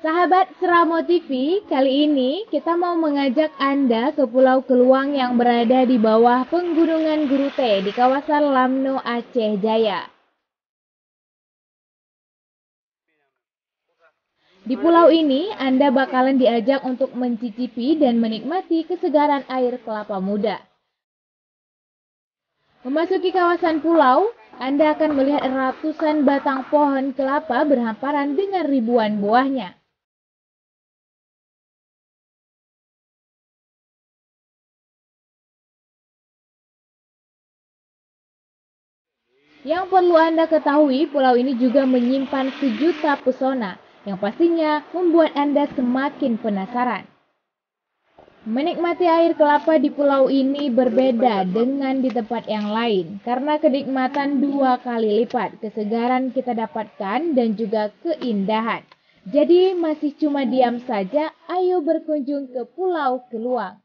Sahabat Seramo TV, kali ini kita mau mengajak Anda ke Pulau Keluang yang berada di bawah Pegunungan Gurute di kawasan Lamno, Aceh Jaya. Di pulau ini, Anda bakalan diajak untuk mencicipi dan menikmati kesegaran air kelapa muda. Memasuki kawasan pulau, Anda akan melihat ratusan batang pohon kelapa berhamparan dengan ribuan buahnya. Yang perlu Anda ketahui, pulau ini juga menyimpan sejuta pesona yang pastinya membuat Anda semakin penasaran. Menikmati air kelapa di pulau ini berbeda dengan di tempat yang lain karena kenikmatan 2 kali lipat kesegaran kita dapatkan dan juga keindahan. Jadi masih cuma diam saja, ayo berkunjung ke Pulau Keluang.